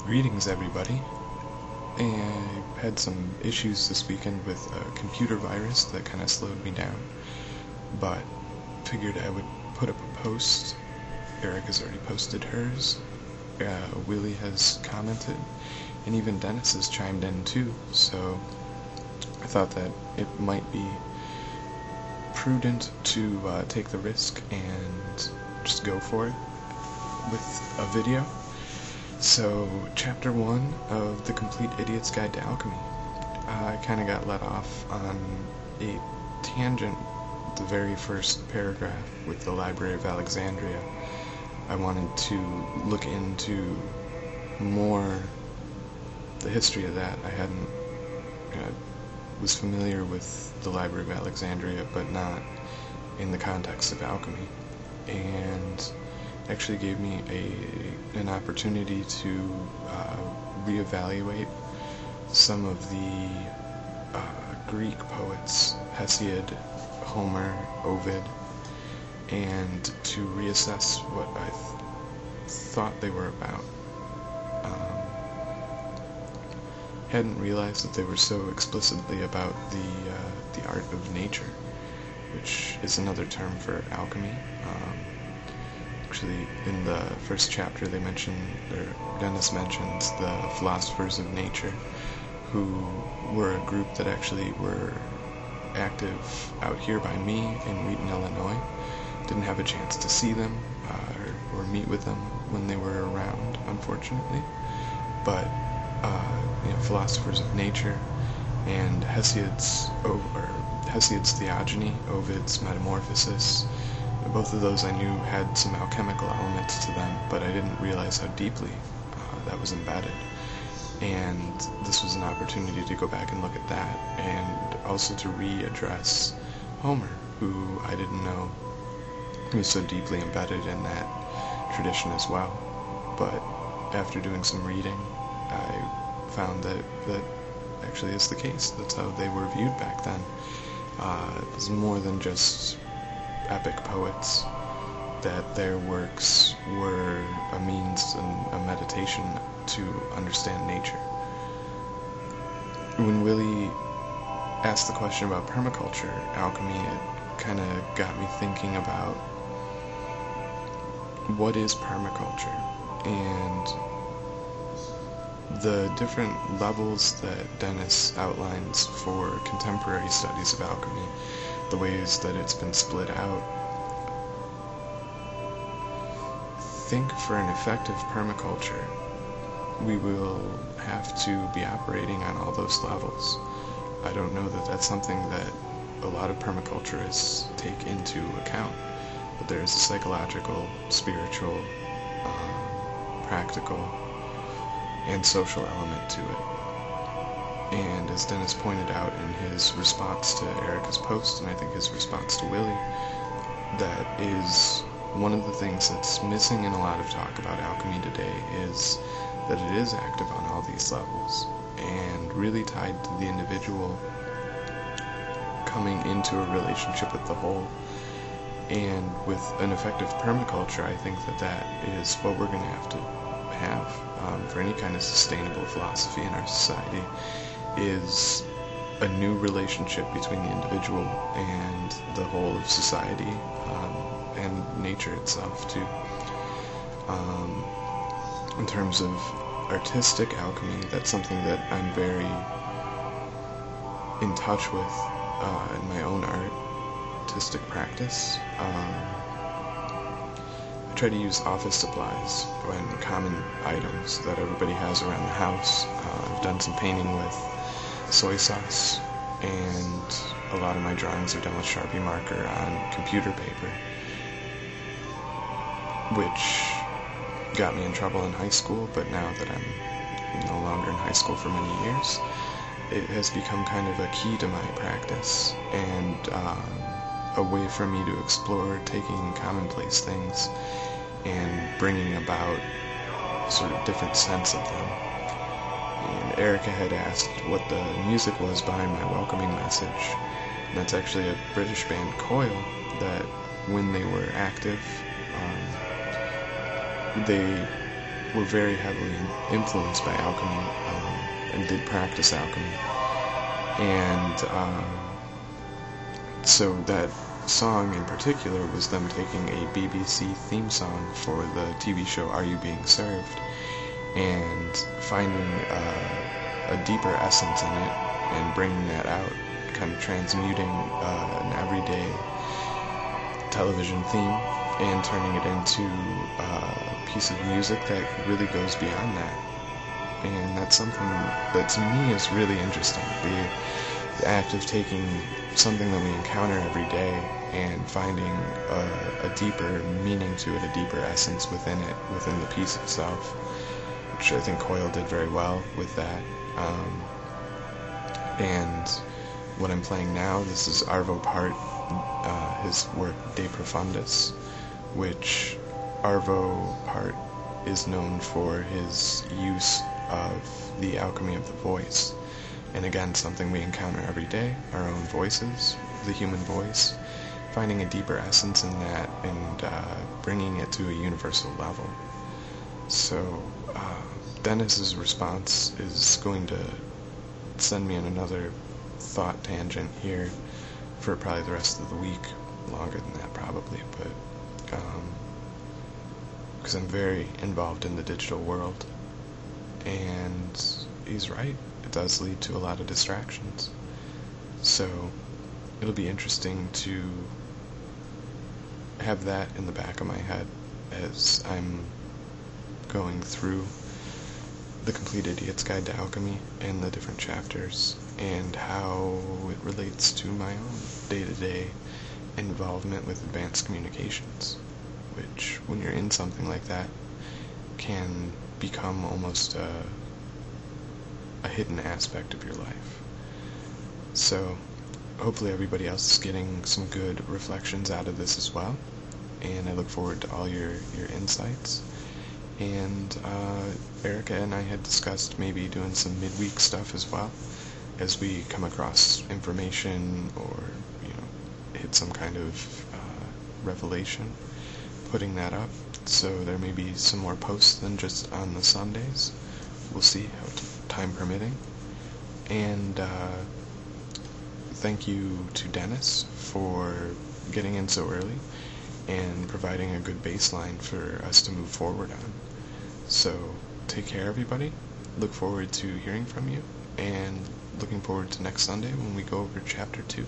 Greetings, everybody. And I had some issues this weekend with a computer virus that kind of slowed me down, but figured I would put up a post. Eric has already posted hers. Willie has commented, and even Dennis has chimed in too, so I thought that it might be prudent to take the risk and just go for it with a video. So, Chapter 1 of The Complete Idiot's Guide to Alchemy. I kind of got let off on a tangent the very first paragraph with the Library of Alexandria. I wanted to look into more the history of that. I was familiar with the Library of Alexandria, but not in the context of alchemy. And actually gave me an opportunity to reevaluate some of the Greek poets, Hesiod, Homer, Ovid, and to reassess what I thought they were about. Hadn't realized that they were so explicitly about the art of nature, which is another term for alchemy. Actually, in the first chapter, Dennis mentions the philosophers of nature, who were a group that actually were active out here by me in Wheaton, Illinois. Didn't have a chance to see them or meet with them when they were around, unfortunately. But philosophers of nature, and Hesiod's Theogony, Ovid's Metamorphosis. Both of those I knew had some alchemical elements to them, but I didn't realize how deeply that was embedded. And this was an opportunity to go back and look at that, and also to readdress Homer, who I didn't know was so deeply embedded in that tradition as well. But after doing some reading, I found that actually is the case. That's how they were viewed back then. It was more than just epic poets, that their works were a means and a meditation to understand nature. When Willie asked the question about permaculture, alchemy, it kind of got me thinking about what is permaculture, and the different levels that Dennis outlines for contemporary studies of alchemy, the ways that it's been split out. I think for an effective permaculture, we will have to be operating on all those levels. I don't know that that's something that a lot of permaculturists take into account, but there's a psychological, spiritual, practical, and social element to it. And as Dennis pointed out in his response to Erica's post, and I think his response to Willie, that is one of the things that's missing in a lot of talk about alchemy today, is that it is active on all these levels, and really tied to the individual coming into a relationship with the whole. And with an effective permaculture, I think that is what we're going to have for any kind of sustainable philosophy in our society, is a new relationship between the individual and the whole of society, and nature itself too. In terms of artistic alchemy, that's something that I'm very in touch with in my own artistic practice. I try to use office supplies and common items that everybody has around the house. I've done some painting with soy sauce, and a lot of my drawings are done with Sharpie marker on computer paper, which got me in trouble in high school, but now that I'm no longer in high school for many years, it has become kind of a key to my practice, and a way for me to explore taking commonplace things and bringing about sort of different sense of them. And Erica had asked what the music was behind my welcoming message. And that's actually a British band, Coil, that when they were active, they were very heavily influenced by alchemy, and did practice alchemy. And so that song in particular was them taking a BBC theme song for the TV show Are You Being Served, and finding a deeper essence in it and bringing that out, kind of transmuting an everyday television theme and turning it into a piece of music that really goes beyond that. And that's something that to me is really interesting, the act of taking something that we encounter every day and finding a deeper meaning to it, a deeper essence within it, within the piece itself, which I think Coyle did very well with that. And what I'm playing now, this is Arvo Part, his work De Profundis, which Arvo Part is known for his use of the alchemy of the voice. And again, something we encounter every day, our own voices, the human voice, finding a deeper essence in that and bringing it to a universal level. So Dennis's response is going to send me on another thought tangent here for probably the rest of the week, longer than that probably, but because I'm very involved in the digital world, and he's right, it does lead to a lot of distractions. So it'll be interesting to have that in the back of my head as I'm going through The Complete Idiot's Guide to Alchemy and the different chapters, and how it relates to my own day-to-day involvement with advanced communications, which, when you're in something like that, can become almost a hidden aspect of your life. So hopefully everybody else is getting some good reflections out of this as well, and I look forward to all your insights. And Erica and I had discussed maybe doing some midweek stuff as well, as we come across information or hit some kind of revelation, putting that up. So there may be some more posts than just on the Sundays. We'll see, how time permitting. And thank you to Dennis for getting in so early and providing a good baseline for us to move forward on. So take care, everybody. Look forward to hearing from you, and looking forward to next Sunday when we go over Chapter 2.